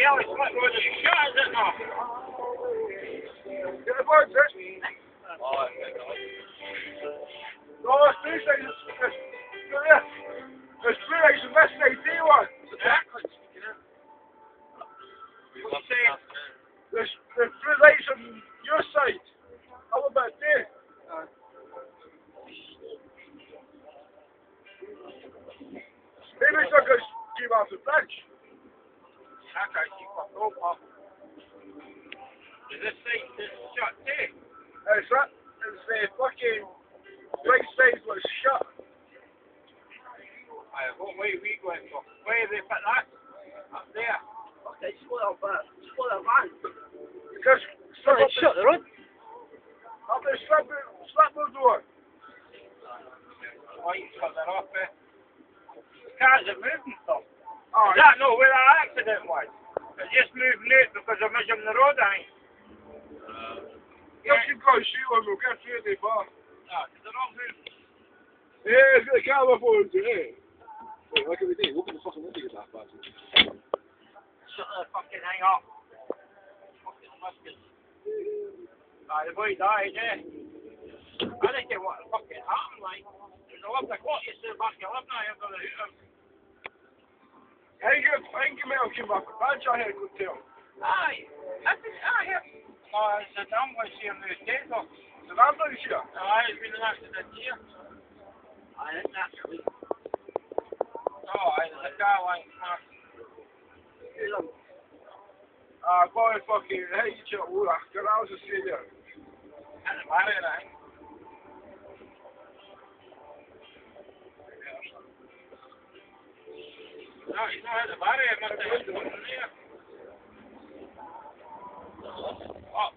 early split road is shut, is it not? Get the birds, eh? No, there's three sides. There's three sides on this side, do you want? What's he saying? There's three lights on your side. How about there? Maybe it's not going to keep off the bench. I can't keep my rope off. Is this side shut too? It's that. It's the fucking right side was shut. What way are we going for? Where have they put that? Up there. Okay, split up that van. Because Shut the road. I'll just slap the door. Why you shut that off, eh? The cars are moving stuff. Oh, Is that not where that accident was? It's just moving out because they're measuring the road, I think. you should go see one, we'll get through the bar. No, because they're all moving. Yeah, it's got a camera phone today. Wait, what can we do? Open the fucking window, get that bastard. Shut the fucking thing up. Fucking muskets. The boy died, eh? I think it what fucking happened, like. There's 11 o'clock, you stood back at 11, I have got the hoot. I think you may have come back with badge, I heard good tell. Aye. Here. No, it's an ambulance here in the state, though. It's an ambulance here. Aye, it's been an accident here. Aye, that's naturally. Oh, aye, there's a car lying smashed. Go and fucking, hey, you chill, get out of the stadium. That's a barrier, I think. No, he's not at the barrier, he must have hit something there. Oh,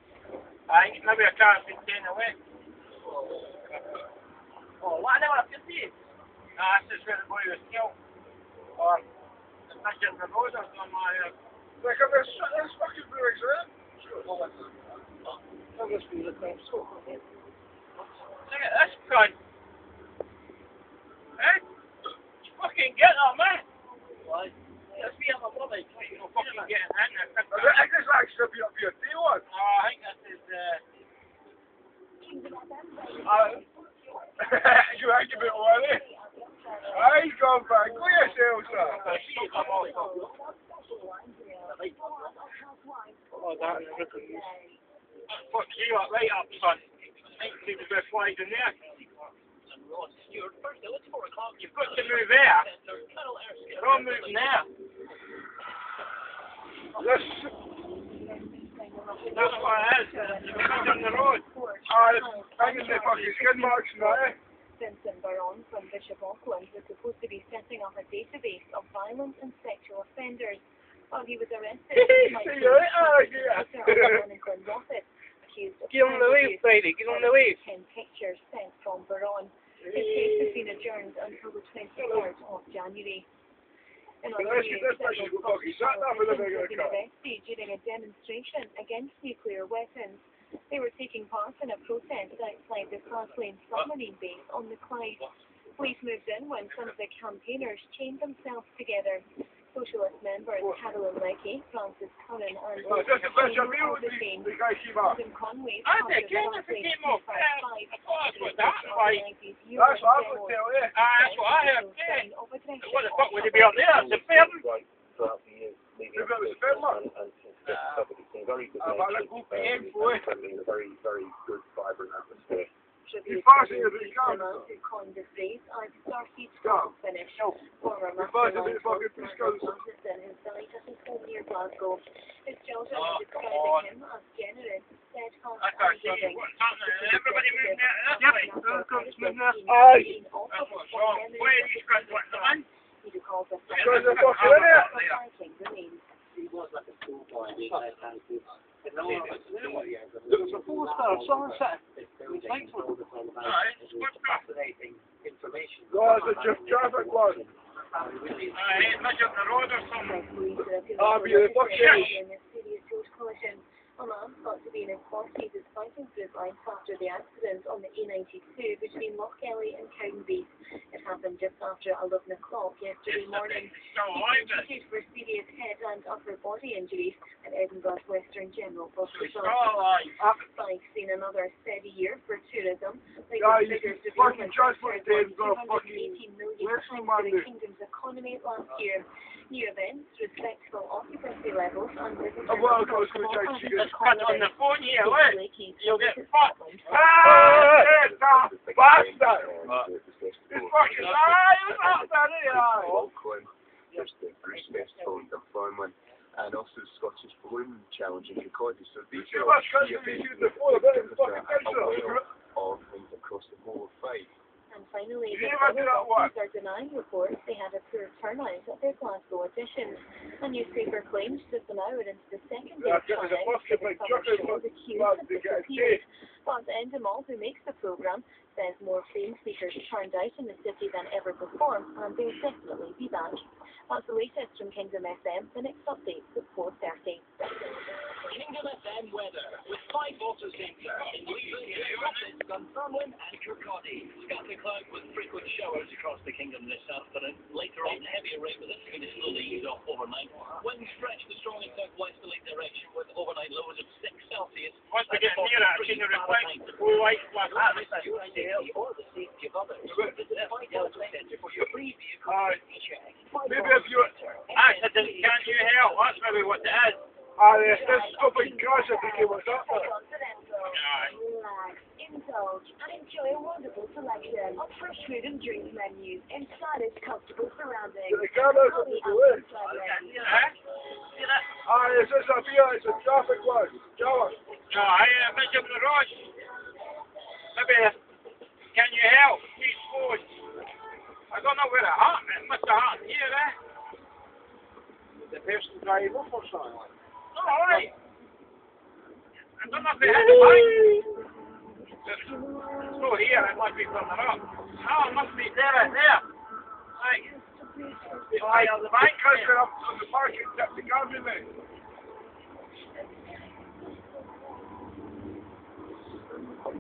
I think maybe a car's been taken away. Oh, what? I never have to see it. Nah, that's just where the boy was killed. Or, the picture of the road or something like that. Like, there's fucking lyrics, right? Sure. That must be the same sort. Look at this cunt. Eh? You fucking get that, man. Why? Let's be on my brother. You don't fucking get in there. I guess I should be up here, do you want? No, I think this is, You hang a bit early. Aye, go back. Go yourself, sir. Oh, that is ridiculous. Fuck you up, right up, son. I think there's a bit of flies in there. You've got to move there. You're all moving there. Yes. That's what it is. You're on the road. I can say fucking skin marks now, eh? Vincent Baron from Bishop Auckland was supposed to be setting up a database of violent and sexual offenders while he was arrested. See you later, Get on the way, Friday. Get on the way. 10 pictures sent from Baron. His case has been adjourned until the 23rd of January. In other news, several Scottish politicians have been arrested during a demonstration against nuclear weapons. They were taking part in a protest outside the Claslane submarine base on the Clyde. Police moved in when some of the campaigners chained themselves together. Socialist members Carolyn Leckie, Francis Curran and just a bunch of mules, the guy came up. Conway. I think it came off. That's what that's like. That's what I would tell you. That's what I have said. What the fuck would he be up there? It's a film. If it was a film, man. I'll go for him for it. You fancy if it's gone? Who coined the phrase, I've started Go. to finish. Former You fancy if it's fucking Martin Frisco's? who died at his home near Glasgow. His children are describing him as generous, steadfast, I can't see loving. what's happening. Everybody moving there. Aye. That's what's wrong. Where are these guys wanting to run? He recalls a Because they're fucking in it. striking remains. He was like a schoolboy. There's a 4-star sunset. fascinating information. No, it's a traffic one. Measure the road or something. I'll be the fucking... A man thought to be in his 40s is fighting through life after the accident on the A92 between Lochgelly and Cowdenbeath. It It happened just after 11 o'clock yesterday morning. He was treated for serious head and upper body injuries at Edinburgh's Western General Hospital. Fife seen another steady year for tourism. Fucking transport days got a $218 million for the kingdom's economy last year. New events, respectable occupancy levels, and visitors cut on the phone here, look. You'll get fucked. Bastard! It's fucking There's the Bruce Westphal and Thornland, and also the Scottish Balloon Challenge in Kirkcaldy. So these are of things across the whole of Fife. And finally, the authorities are denying reports they had a poor turnout at their Glasgow edition. A newspaper claims just an hour into the second day of turnout, the queue has disappeared. But Endemol, who makes the programme, says more fame speakers turned out in the city than ever before, and they'll definitely be back. That's the latest from Kingdom FM. The next update is 4:30. Kingdom FM weather with Fife Auto Centre in Leeds, Dunfermline and Kirkcaldy. Scattered cloud with frequent showers across the kingdom this afternoon. Later on, heavier rain with this going to slowly ease off overnight. Winds stretch the strong in southwesterly direction with overnight lows of 6 Celsius. Once we get near it, I've seen the reflection, the blue light flash. Your safety or the safety of others. Visit Fife Auto Centre for your free vehicle check. maybe if you... Accident, can't you help? That's maybe what it is. This stupid crash I think it was up there. Relax, indulge, and enjoy a wonderful selection of fresh food and drink menus in stylish, comfortable surroundings. The cameras are the way. It's just a beer, it's a traffic light. Java. No, I'm in the rush. Maybe, can you help? Please, phone. I don't know where it happened. It must have happened here, eh? The person drive off or something like that. Alright. I don't know if they had the bike. It's not here, it must be further up. Oh, it must be there, right there. Like, the bank up on the parking tip to Gambia, mate.